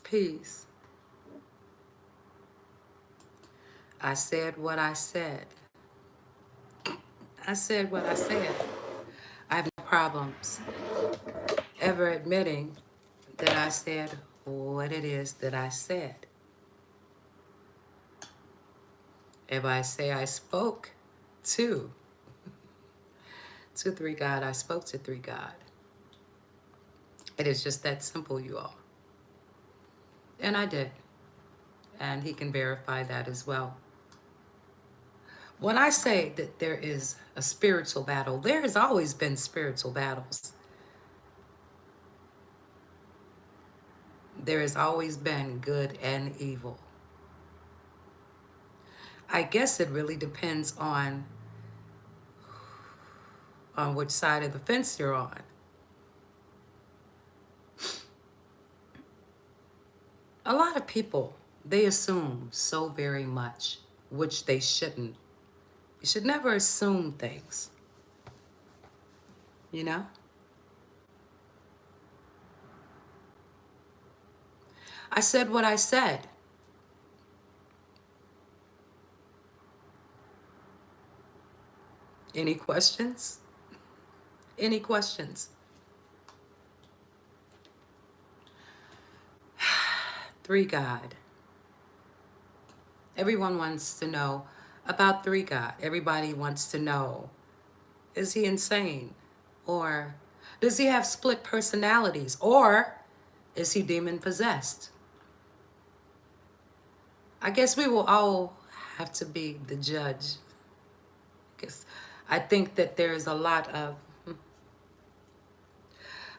Peace. I said what I said. I said what I said. I have no problems ever admitting that I said what it is that I said. If I say I spoke to three God, I spoke to three God. It is just that simple, you all. And I did. And he can verify that as well. When I say that there is a spiritual battle, there has always been spiritual battles. There has always been good and evil. I guess it really depends on which side of the fence you're on. A lot of people, they assume so very much, which they shouldn't. You should never assume things, you know? I said what I said. Any questions? Any questions? Three God. Everyone wants to know about three God. Everybody wants to know, is he insane? Or does he have split personalities? Or is he demon possessed? I guess we will all have to be the judge. Because I think that there's a lot of,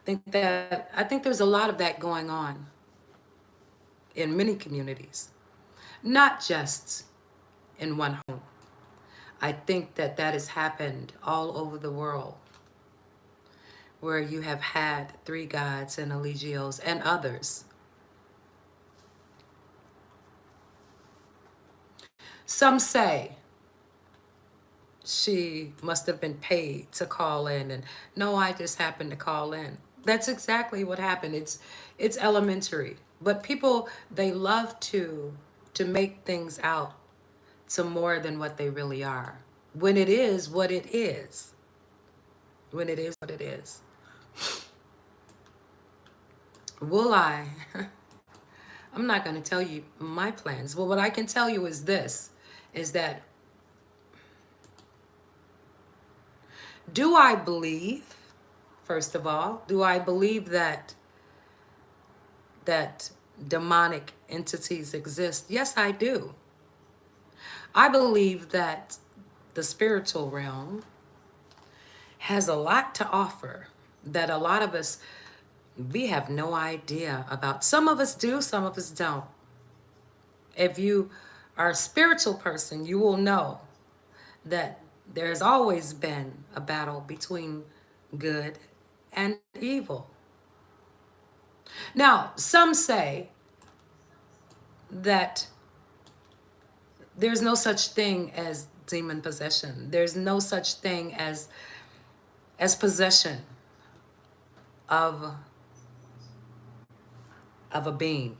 I think there's a lot of that going on in many communities, not just in one home. I think that that has happened all over the world, where you have had three gods and allegios and others. Some say she must have been paid to call in, and no, I just happened to call in. That's exactly what happened. It's elementary. But people, they love to make things out to more than what they really are. When it is what it is. When it is what it is. Will I? I'm not going to tell you my plans. But what I can tell you is this, is that do I believe, first of all, do I believe that demonic entities exist? Yes, I do. I believe that the spiritual realm has a lot to offer that a lot of us, we have no idea about. Some of us do, some of us don't. If you are a spiritual person, you will know that there's always been a battle between good and evil. Now, some say that there's no such thing as demon possession. There's no such thing as possession of a being.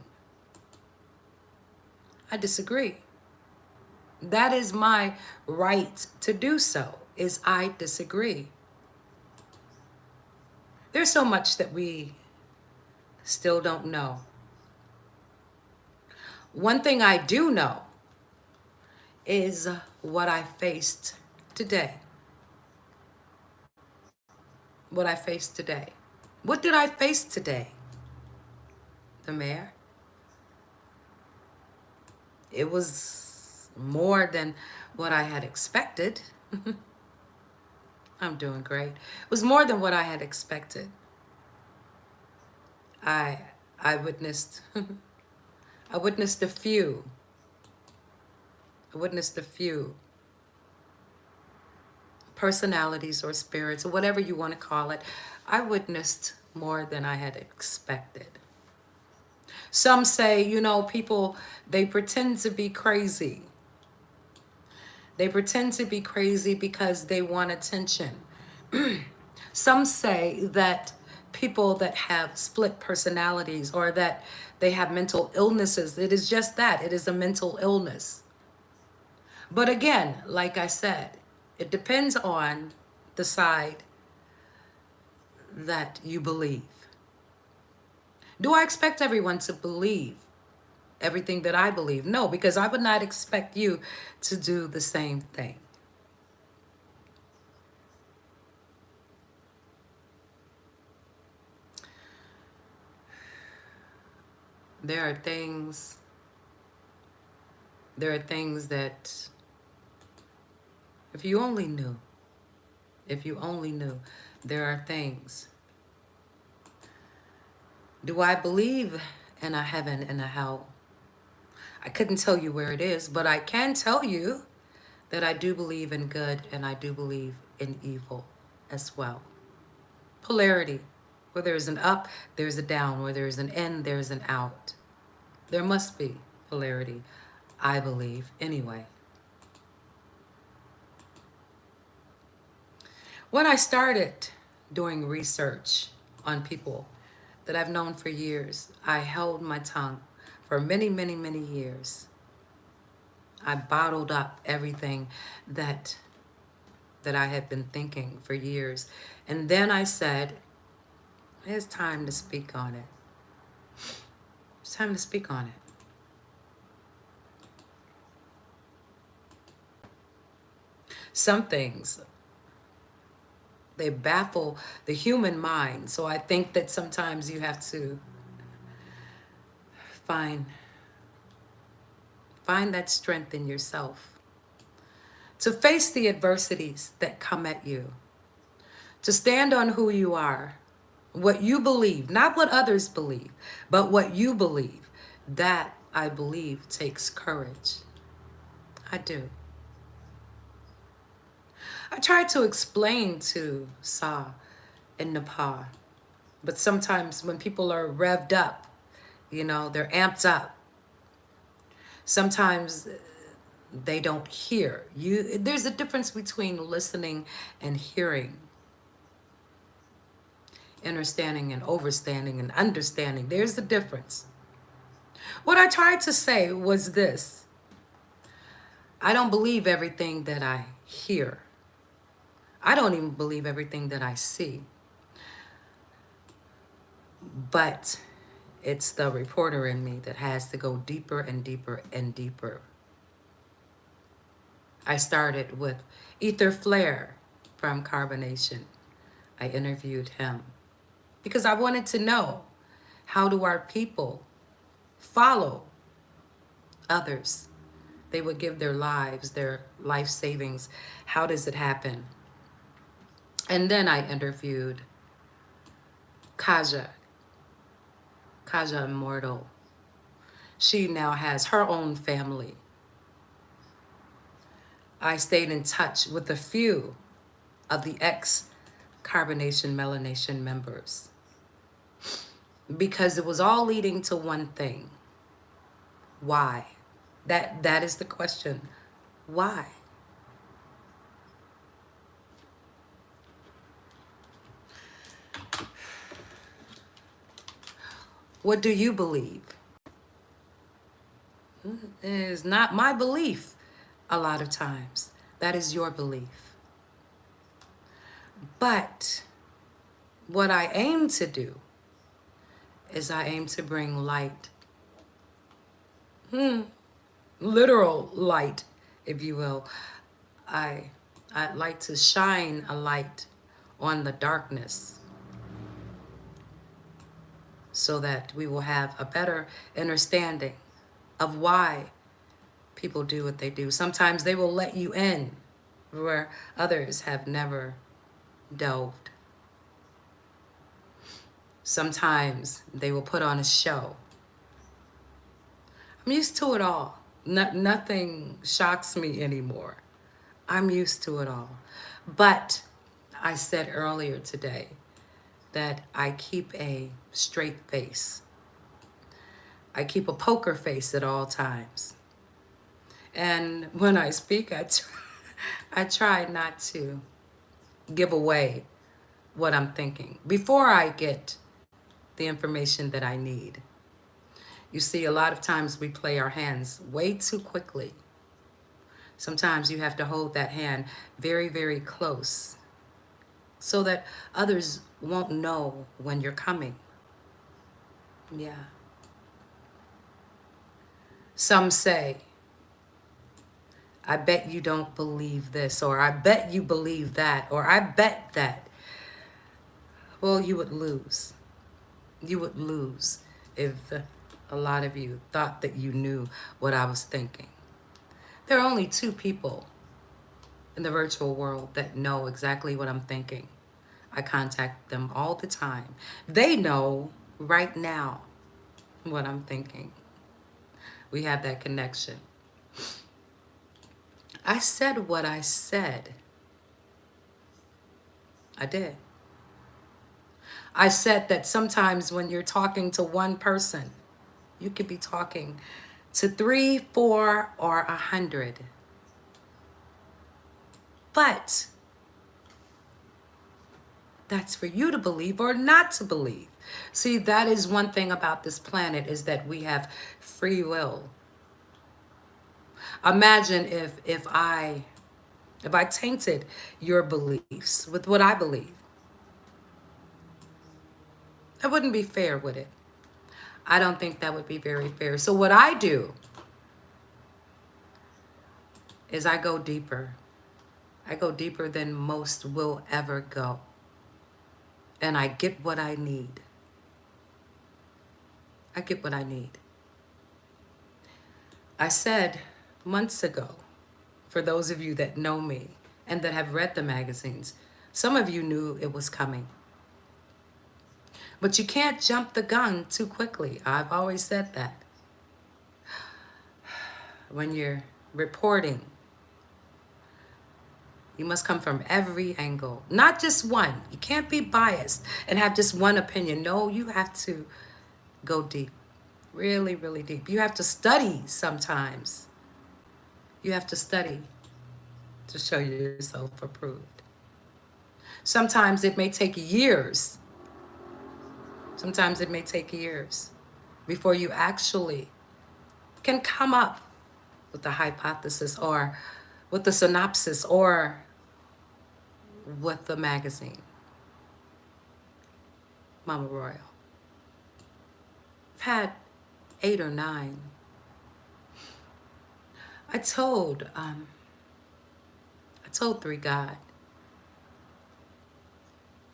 I disagree. That is my right to do so, is I disagree. There's so much that we still don't know. One thing I do know is what I faced today. What I faced today. What did I face today? The mayor? It was more than what I had expected. I'm doing great. It was more than what I had expected. I witnessed I witnessed a few. I witnessed a few personalities or spirits or whatever you want to call it. I witnessed more than I had expected. Some say, you know, people, they pretend to be crazy. They pretend to be crazy because they want attention. Some say that people that have split personalities or that they have mental illnesses. It is just that. It is a mental illness. But again, like I said, it depends on the side that you believe. Do I expect everyone to believe everything that I believe? No, because I would not expect you to do the same thing. There are things that if you only knew, there are things. Do I believe in a heaven and a hell? I couldn't tell you where it is, but I can tell you that I do believe in good and I do believe in evil as well. Polarity. Where there's an up, there's a down. Where there's an in, there's an out. There must be polarity, I believe, anyway. When I started doing research on people that I've known for years, I held my tongue for many, many, many years. I bottled up everything that I had been thinking for years. And then I said, it's time to speak on it. It's time to speak on it. Some things, they baffle the human mind. So I think that sometimes you have to find that strength in yourself to face the adversities that come at you, to stand on who you are, what you believe, not what others believe, but what you believe. That, I believe, takes courage. I do. I tried to explain to Sa and Napa, but sometimes when people are revved up, they're amped up, sometimes they don't hear. There's a difference between listening and hearing. Understanding and overstanding and understanding. There's the difference. What I tried to say was this. I don't believe everything that I hear. I don't even believe everything that I see. But it's the reporter in me that has to go deeper and deeper and deeper. I started with Ether Flare from Carbonation. I interviewed him because I wanted to know, how do our people follow others? They would give their lives, their life savings. How does it happen? And then I interviewed Kaja Immortal. She now has her own family. I stayed in touch with a few of the ex-Carbonation Melanation members because it was all leading to one thing. Why? That is the question. Why? What do you believe? It is not my belief a lot of times. That is your belief. But what I aim to do is I aim to bring light. Literal light, if you will. I'd like to shine a light on the darkness so that we will have a better understanding of why people do what they do. Sometimes they will let you in where others have never delved. Sometimes they will put on a show. I'm used to it all. Nothing shocks me anymore. I'm used to it all. But I said earlier today that I keep a straight face. I keep a poker face at all times. And when I speak, I try not to give away what I'm thinking before I get the information that I need. You see, a lot of times we play our hands way too quickly. Sometimes you have to hold that hand very, very close so that others won't know when you're coming. Yeah. Some say, I bet you don't believe this, or I bet you believe that, or I bet that. Well, you would lose. You would lose if a lot of you thought that you knew what I was thinking. There are only two people in the virtual world that know exactly what I'm thinking. I contact them all the time. They know right now what I'm thinking. We have that connection. I said what I said. I did. I said that sometimes when you're talking to one person, you could be talking to 3, 4, or 100. But that's for you to believe or not to believe. See, that is one thing about this planet, is that we have free will. Imagine if I tainted your beliefs with what I believe. That wouldn't be fair, would it? I don't think that would be very fair. So what I do is I go deeper. I go deeper than most will ever go. And I get what I need. I get what I need. I said months ago, for those of you that know me and that have read the magazines, some of you knew it was coming. But you can't jump the gun too quickly. I've always said that. When you're reporting, you must come from every angle, not just one. You can't be biased and have just one opinion. No, you have to go deep, really, really deep. You have to study sometimes. You have to study to show yourself approved. Sometimes it may take years. Sometimes it may take years before you actually can come up with the hypothesis or with the synopsis or with the magazine. Mama Royal. I've had 8 or 9. I told 3 God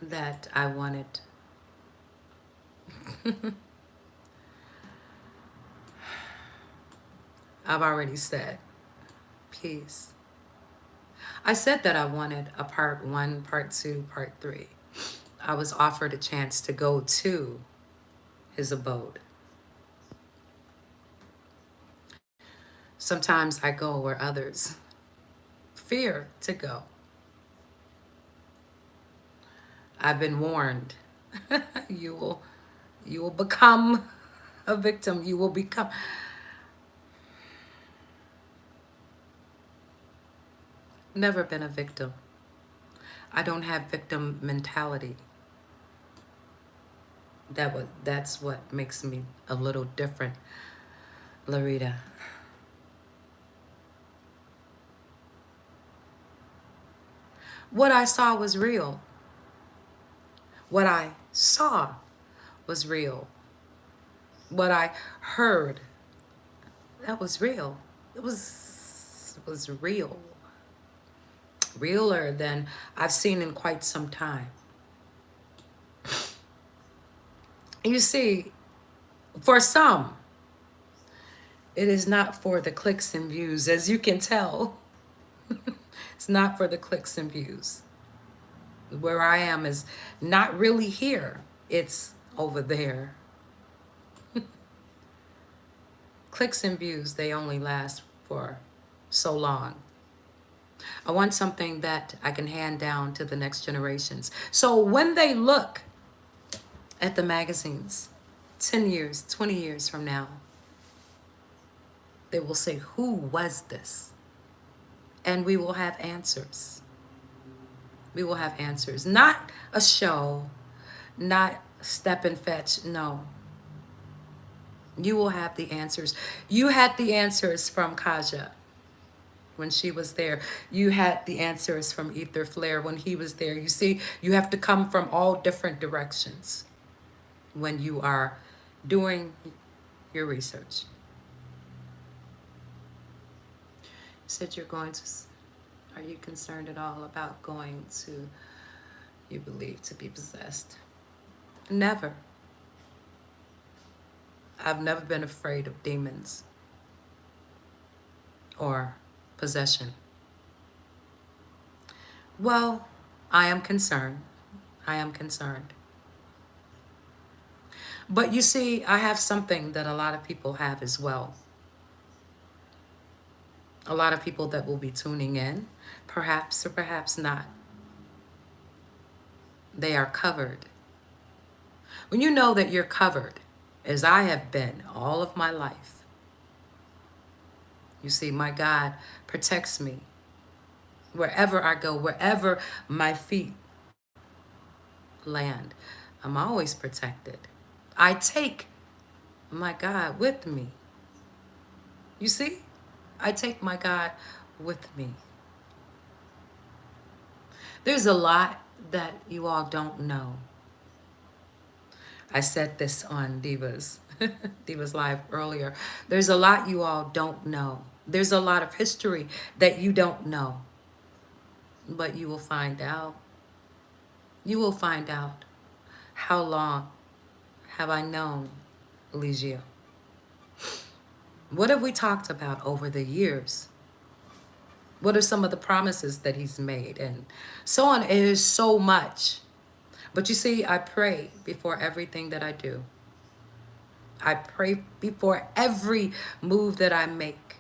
that I wanted I've already said peace. I said that I wanted a part 1, part 2, part 3. I was offered a chance to go to his abode. Sometimes I go where others fear to go. I've been warned. You will become a victim. You will become. Never been a victim. I don't have victim mentality. That's what makes me a little different, Larita. What I saw was real. What I saw was real. What I heard, that was real. It was real. Realer than I've seen in quite some time. You see, for some, it is not for the clicks and views, as you can tell. It's not for the clicks and views. Where I am is not really here. It's over there. Clicks and views, they only last for so long. I want something that I can hand down to the next generations. So when they look at the magazines 10 years, 20 years from now, they will say, who was this? And we will have answers. We will have answers. Not a show, not step and fetch. No. You will have the answers. You had the answers from Kaja when she was there. You had the answers from Ether Flare when he was there. You see, you have to come from all different directions when you are doing your research. You said you're going to, are you concerned at all about going to, you believe, to be possessed? Never. I've never been afraid of demons or possession. Well, I am concerned. I am concerned. But you see, I have something that a lot of people have as well. A lot of people that will be tuning in, perhaps or perhaps not. They are covered. When you know that you're covered, as I have been all of my life, you see, my God protects me wherever I go, wherever my feet land. I'm always protected. I take my God with me. You see? I take my God with me. There's a lot that you all don't know. I said this on Divas, Divas Live earlier. There's a lot you all don't know. There's a lot of history that you don't know. But you will find out. You will find out. How long have I known Eligio? What have we talked about over the years? What are some of the promises that he's made? And so on. It is so much. But you see, I pray before everything that I do. I pray before every move that I make.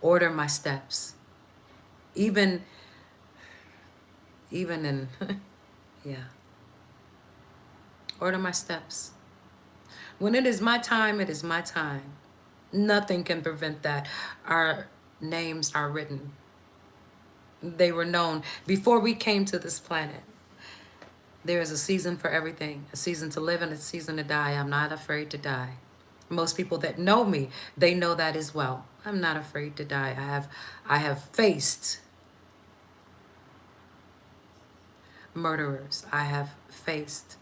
Order my steps. Even in, yeah. Order my steps. When it is my time, it is my time. Nothing can prevent that. Our names are written. They were known before we came to this planet. There is a season for everything, a season to live and a season to die. I'm not afraid to die. Most people that know me, they know that as well. I'm not afraid to die. I have faced murderers. I have faced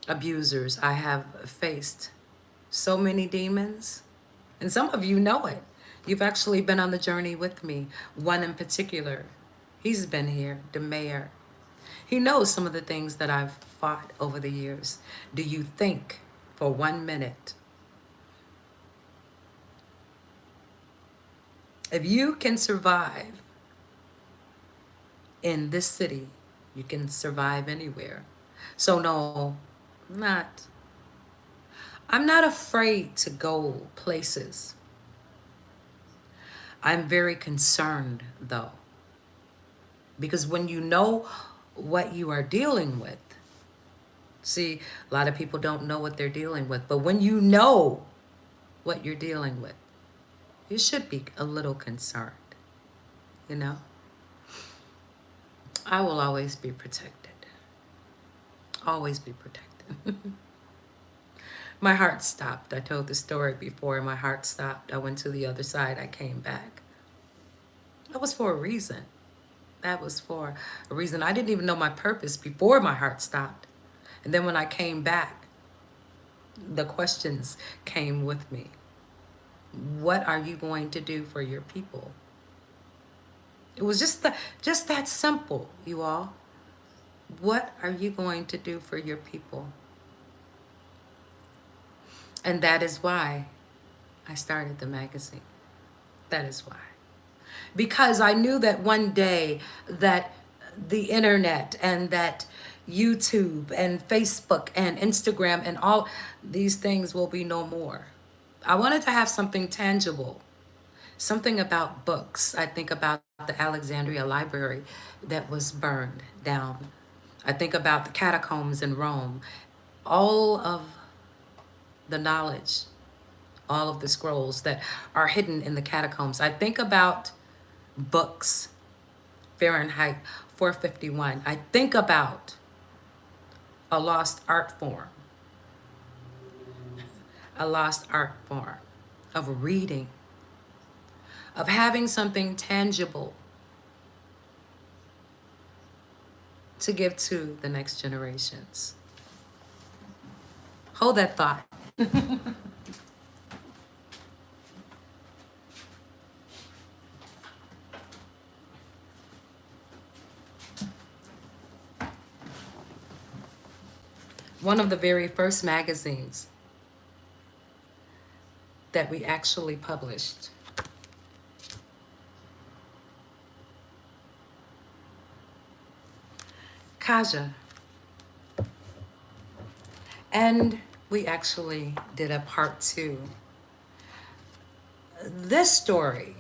abusers. I have faced so many demons. And some of you know it. You've actually been on the journey with me. One in particular, he's been here, the mayor. He knows some of the things that I've fought over the years. Do you think for 1 minute, if you can survive in this city, you can survive anywhere? So no, I'm not afraid to go places. I'm very concerned though, because when you know what you are dealing with, see, a lot of people don't know what they're dealing with, but when you know what you're dealing with, you should be a little concerned, you know? I will always be protected. Always be protected. My heart stopped. I told the story before. My heart stopped. I went to the other side. I came back. That was for a reason. That was for a reason. I didn't even know my purpose before my heart stopped. And then when I came back, the questions came with me. What are you going to do for your people? It was just that simple, you all. What are you going to do for your people? And that is why I started the magazine. That is why. Because I knew that one day that the internet and that YouTube and Facebook and Instagram and all these things will be no more. I wanted to have something tangible, something about books. I think about the Alexandria Library that was burned down. I think about the catacombs in Rome. All of the knowledge, all of the scrolls that are hidden in the catacombs. I think about books. Fahrenheit 451. I think about a lost art form, a lost art form of reading, of having something tangible to give to the next generations. Hold that thought. One of the very first magazines that we actually published. Kaja. And we actually did a part 2. This story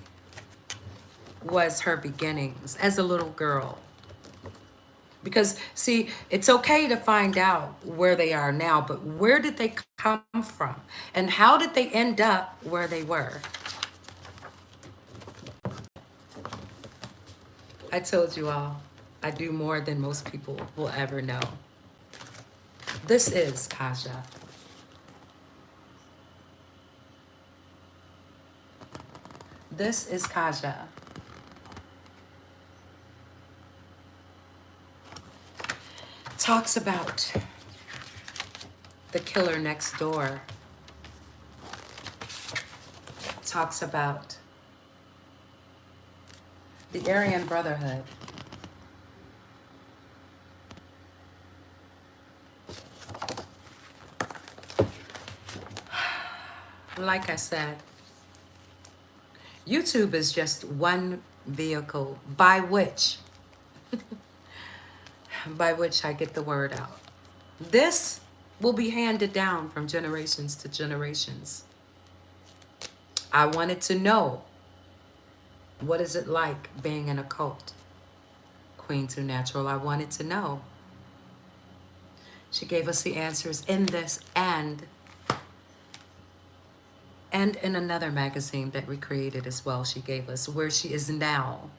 was her beginnings as a little girl. Because, see, it's okay to find out where they are now, but where did they come from? And how did they end up where they were? I told you all, I do more than most people will ever know. This is Kaja. This is Kaja. Talks about the killer next door. Talks about the Aryan Brotherhood. Like I said, YouTube is just one vehicle by which I get the word out. This will be handed down from generations to generations. I wanted to know, what is it like being in a cult? Queen Too Natural, I wanted to know. She gave us the answers in this and in another magazine that we created as well. She gave us where she is now,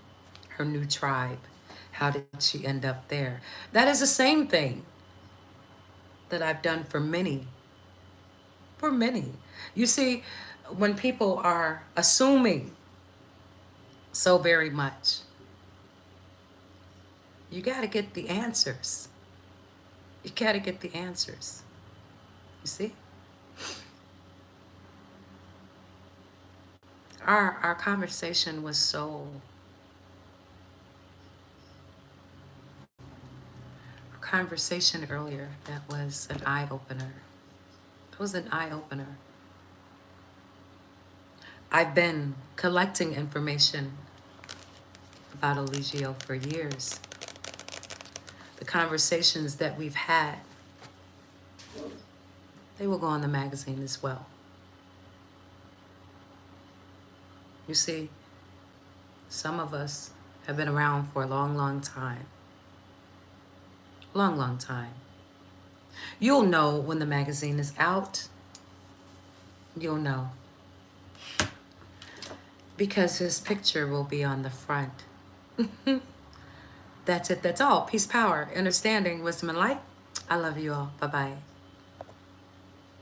her new tribe. How did she end up there? That is the same thing that I've done for many. For many. You see, when people are assuming so very much, you got to get the answers. You got to get the answers. You see? Our conversation was so... Our conversation earlier, that was an eye-opener. It was an eye-opener. I've been collecting information about Eligio for years. The conversations that we've had, they will go on the magazine as well. You see, some of us have been around for a long, long time. Long, long time. You'll know when the magazine is out. You'll know. Because his picture will be on the front. That's it. That's all. Peace, power, understanding, wisdom, and light. I love you all. Bye-bye.